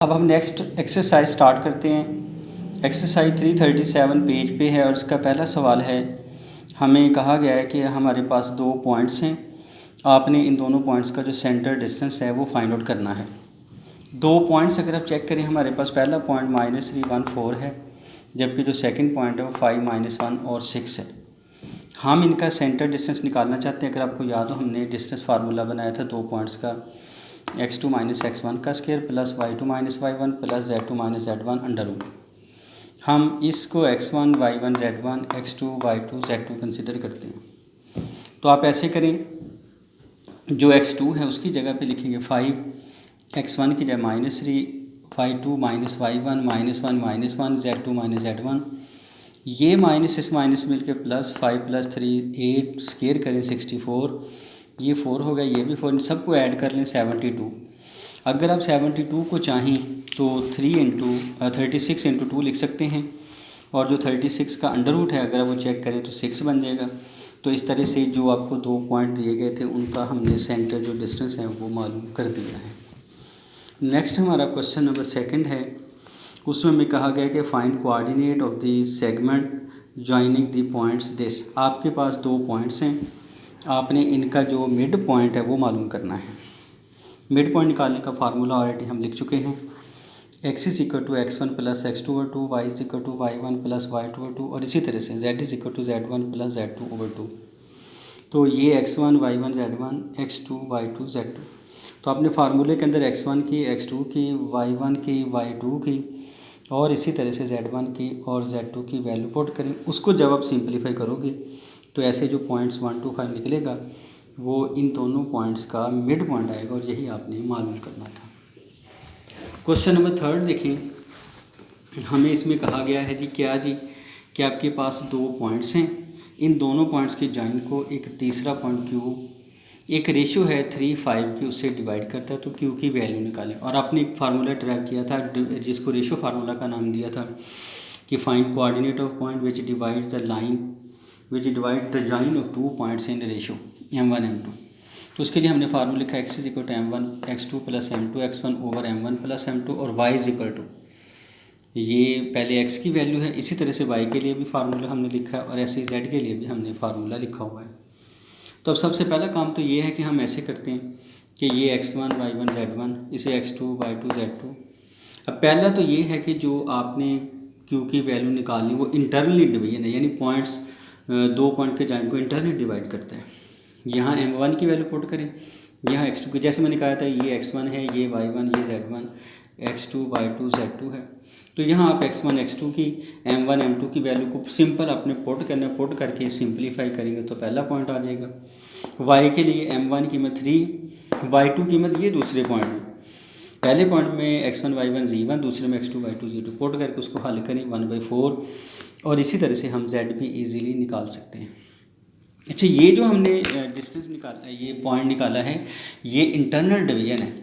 अब हम next exercise start करते हैं। एक्सरसाइज 337 पेज पे है और इसका पहला सवाल है, हमें कहा गया है कि हमारे पास दो पॉइंट्स हैं, आपने इन दोनों पॉइंट्स का जो सेंटर डिस्टेंस है वो फाइंड आउट करना है। दो पॉइंट्स अगर आप चेक करें, हमारे पास पहला पॉइंट -314 है, जबकि जो सेकंड पॉइंट है वो 5-1 और 6 है। हम इनका सेंटर डिस्टेंस निकालना चाहते हैं। अगर आपको याद हो, हमने डिस्टेंस फार्मूला बनाया था दो पॉइंट्स का, x2 - x1 का square plus y2 - y1 plus z2 - z1 under root. हम इसको x1 y1 z1 x2 y2 z2 consider करते हैं। तो आप ऐसे करें, जो x2 है उसकी जगह पे लिखेंगे 5, x1 की जगह -3, y2 - y1 -1 -1 z2 - z1। ये माइनस इस माइनस मिल के प्लस 5 + 3 8 स्क्वायर करें 64, ये 4 होगा, ये भी 4, इन सबको ऐड कर लें 72। अगर आप 72 को चाहें तो 36 × 2 लिख सकते हैं, और जो 36 का अंडर रूट है अगर वो चेक करें तो 6 बन जाएगा। तो इस तरह से जो आपको दो पॉइंट दिए गए थे उनका हमने सेंटर जो डिस्टेंस है वो मालूम कर दिया है। नेक्स्ट हमारा क्वेश्चन नंबर 2 है। उसमें हमें कहा गया कि find coordinate of the segment joining the points this. आपके पास दो पॉइंट्स हैं, आपने इनका जो मिड पॉइंट है वो मालूम करना है। मिड पॉइंट निकालने का फार्मूला ऑलरेडी हम लिख चुके हैं, x = x1 + x2/2, y = y1 + y2/2, और इसी तरह से z = z1 + z2/2। तो ये x1 y1 z1 x2 y2 z2। तो आपने फार्मूले के अंदर x1 की, x2 की, y1 की, y2 की और इसी तरह से z1 की और z2 की वैल्यू पुट करें। उसको जब आप सिंपलीफाई करोगे तो ऐसे जो पॉइंट्स 1 2 5 निकलेगा वो इन दोनों पॉइंट्स का मिड पॉइंट आएगा, और यही आपने मालूम करना था। क्वेश्चन नंबर 3 देखें। हमें इसमें कहा गया है कि आपके पास दो पॉइंट्स हैं, इन दोनों पॉइंट्स के जॉइन को एक तीसरा पॉइंट Q एक रेशो है 3:5 की, उससे डिवाइड करता है। तो Q की वैल्यू निकालें। और आपने एक फार्मूला ड्राइव किया था जिसको रेशो फार्मूला का नाम दिया था कि find coordinate of point which divide the join of two points in ratio m1 m2। तो उसके लिए हमने फार्मूला लिखा x = m1 x2 + m2 x1 / m1 + m2 और y = ये पहले x की वैल्यू है, इसी तरह से y के लिए भी फार्मूला हमने लिखा है और ऐसे ही z के लिए भी हमने फार्मूला लिखा हुआ है। तो अब सबसे पहला काम तो ये है कि हम ऐसे करते हैं कि ये x1 y1 z1, इसे x2 y2 z2। अब पहला तो ये है कि जो आपने q की वैल्यू निकालनी वो इंटरनली डिवीजन है, यानी पॉइंट्स दो पॉइंट के जॉइन को इंटरनली डिवाइड करते हैं। यहाँ m1 की वैल्यू पुट करें, यहाँ x2 की, जैसे मैंने कहा था ये x1 है, ये y1, ये z1, x2 y2 z2 है। तो यहाँ आप x1 x2 की, m1 m2 की वैल्यू को सिंपल अपने पुट करना, पुट करके सिंपलीफाई करेंगे तो पहला पॉइंट आ जाएगा। y के लिए m1 कीमत 3, y2 कीमत ये दूसरे पॉइंट में, पहले पॉइंट में x1 y1 z1, दूसरे में x2 y2 z2, पुट करके उसको हल करें 1/4, और इसी तरह से हम z भी ईजीली निकाल सकते हैं। अच्छा, ये जो हमने डिस्टेंस निकाला, ये पॉइंट निकाला है, ये इंटरनल डिवीजन है।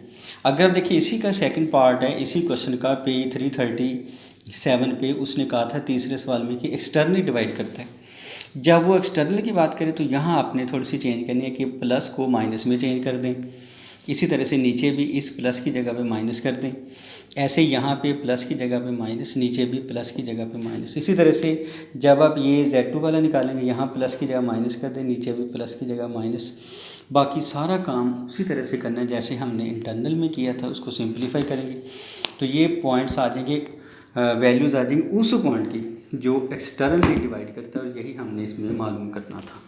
अगर आप देखिए इसी का सेकंड पार्ट है इसी क्वेश्चन का, पेज 337 पे उसने कहा था तीसरे सवाल में कि एक्सटर्नली डिवाइड करता है। जब वो एक्सटर्नल की बात करें तो यहाँ आपने थोड़ी सी चेंज करनी है कि प्लस को माइनस में चेंज कर दें, इसी तरह से नीचे भी इस प्लस की जगह पे माइनस कर दें, ऐसे यहाँ पे प्लस की जगह पे माइनस, नीचे भी प्लस की जगह पे माइनस। इसी तरह से जब आप ये z2 वाला निकालेंगे, यहाँ प्लस की जगह माइनस कर दें, नीचे भी प्लस की जगह माइनस। बाकी सारा काम उसी तरह से करना है जैसे हमने इंटरनल में किया था, उसको सिंपलीफाई करेंगे तो ये पॉइंट्स आ जाएंगे, वैल्यूज़ आ जाएंगी उस पॉइंट की जो एक्सटर्नली डिवाइड करता है, और यही हमने इसमें मालूम करना था।